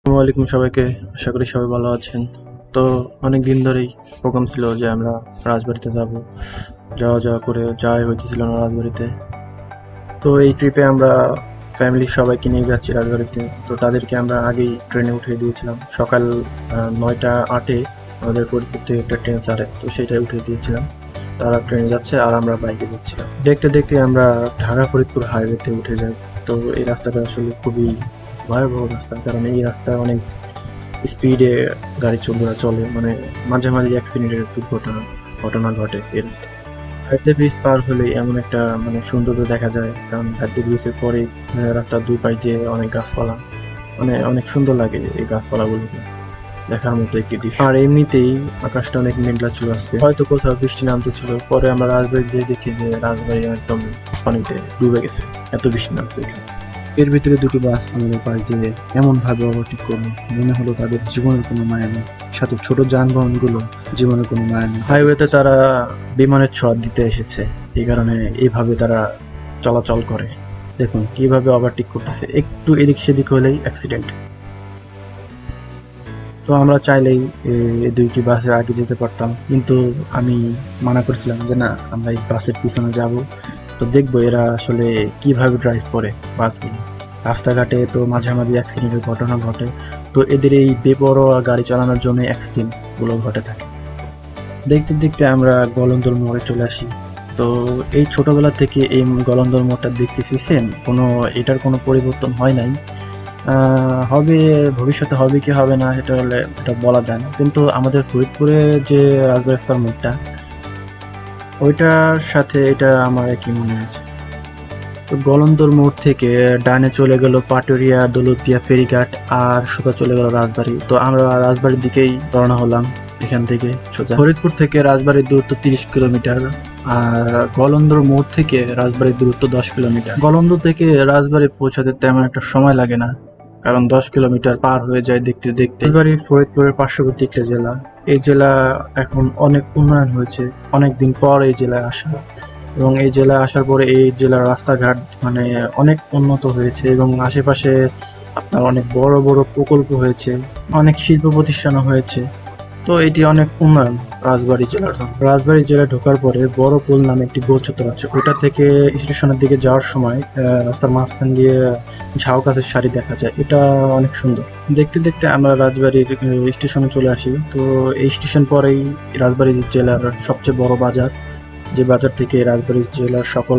আসসালামু আলাইকুম সবাইকে। আশা করি সবাই ভালো আছেন। তো অনেক দিন ধরেই প্রোগ্রাম ছিল যে আমরা রাজবাড়িতে যাব, যাওয়াই হইতেছিল না রাজবাড়িতে। তো এই ট্রিপে আমরা ফ্যামিলির সবাইকে নিয়ে যাচ্ছি রাজবাড়িতে। তো তাদেরকে আমরা আগেই ট্রেনে উঠিয়ে দিয়েছিলাম সকাল 9টা 8-এ। আমাদের ফরিদপুর থেকে একটা ট্রেন ছাড়ে, তো সেটাই উঠিয়ে দিয়েছিলাম। তারা ট্রেনে যাচ্ছে আর আমরা বাইকে যাচ্ছিলাম। দেখতে দেখতে আমরা ঢাকা ফরিদপুর হাইওয়েতে উঠে যাই। তো এই রাস্তাটা আসলে খুবই ভয়াবহ রাস্তা, কারণ এই রাস্তায় অনেক স্পিডে গাড়ি চলে, মানে মাঝে মাঝে অ্যাক্সিডেন্টের ঘটনা ঘটে এই রাস্তায়। হাইতে ব্রিজ পার হলে এমন একটা মানে সৌন্দর্য দেখা যায়, কারণ হাইতে ব্রিজের পরে রাস্তার দুই পাশ দিয়ে অনেক গাছপালা, মানে অনেক সুন্দর লাগে এই গাছপালাগুলোকে দেখার মতো একটি দৃশ্য। আর এমনিতেই আকাশটা অনেক মেঘলা ছিল আজকে, হয়তো কোথাও বৃষ্টি নামতে ছিল। পরে আমরা রাজবাড়ি দিয়ে দেখি যে রাজবাড়ি একদম পানিতে ডুবে গেছে, এত বৃষ্টি নামছে এখানে। এর ভিতরে দুটো বাস আমাদের পাশ দিয়ে এমন ভাবে ওভারটেক করলো, মনে হলো তাদের জীবনের কোনো মায়া নেই, সাথে ছোট যানবাহন গুলো জীবনের কোনো মায়া নেই। হাইওয়েতে তারা বিমানের ছোঁয়া দিতে এসেছে, এই কারণে এইভাবে তারা চলাচল করে। দেখুন কিভাবে ওভারটেক করতেছে, একটু এদিক সেদিক হলেই অ্যাক্সিডেন্ট। তো আমরা চাইলেই এই দুইটি বাসে আগে যেতে পারতাম, কিন্তু আমি মানা করেছিলাম যে না, আমরা এই বাসের পিছনে যাব, তো দেখবো এরা আসলে কিভাবে ড্রাইভ করে বাসগুলো। রাস্তাঘাটে তো মাঝামাঝি অ্যাক্সিডেন্টের ঘটনা ঘটে, তো এদের এই বেপরোয়া গাড়ি চালানোর জন্য অ্যাক্সিডেন্ট গুলো ঘটে থাকে। দেখতে দেখতে আমরা গলন্দর মোড়ে চলে আসি। তো এই ছোটবেলা থেকে এই গলন্দর মোড়টা দেখতেছি সেম, এটার কোনো পরিবর্তন হয় নাই। হবে, ভবিষ্যতে হবে কি হবে না এটা বলা যায় না, কিন্তু আমাদের ফরিদপুরে যে রাজবাড়িস্তার মোড়টা, ওইটার সাথে এটা আমার একই মনে আছে। তো গলন্দর মোড় থেকে ডানে চলে গেল পাটুরিয়া, দৌলতদিয়া ফেরিঘাট, আর সোজা চলে গেল রাজবাড়ি। তো আমরা রাজবাড়ির দিকেই রওনা হলাম এখান থেকে সোজা। ফরিদপুর থেকে রাজবাড়ির দূরত্ব 30 কিলোমিটার, আর গলন্দর মোড় থেকে রাজবাড়ির দূরত্ব 10 কিলোমিটার। গলন্দ থেকে রাজবাড়ি পৌঁছাতে তেমন একটা সময় লাগে না, কারণ 10 কিলোমিটার পার হয়ে যায় দেখতে দেখতে। রাজবাড়ি ফরিদপুরের পার্শ্ববর্তী একটা জেলা। এই জেলা এখন অনেক উন্নয়ন হয়েছে, অনেকদিন পর এই জেলায় আসা, এবং এই জেলায় আসার পরে এই জেলার রাস্তাঘাট মানে অনেক উন্নত হয়েছে, এবং আশেপাশে আপনার অনেক বড় বড় প্রকল্প হয়েছে, অনেক শিল্প প্রতিষ্ঠানও হয়েছে। তো এটি অনেক উন্নয়ন রাজবাড়ী জেলার জন্য। রাজবাড়ী জেলায় ঢোকার পরে বড় পোল নামে একটি গোল চত্বর আছে, ওইটা থেকে স্টেশনের দিকে যাওয়ার সময় রাস্তার মাঝখান দিয়ে ঝাউ গাছের সারি দেখা যায়, এটা অনেক সুন্দর। দেখতে দেখতে আমরা রাজবাড়ির স্টেশনে চলে আসি। তো এই স্টেশন পরেই রাজবাড়ী জেলার সবচেয়ে বড় বাজার, যে বাজার থেকে রাজবাড়ী জেলার সকল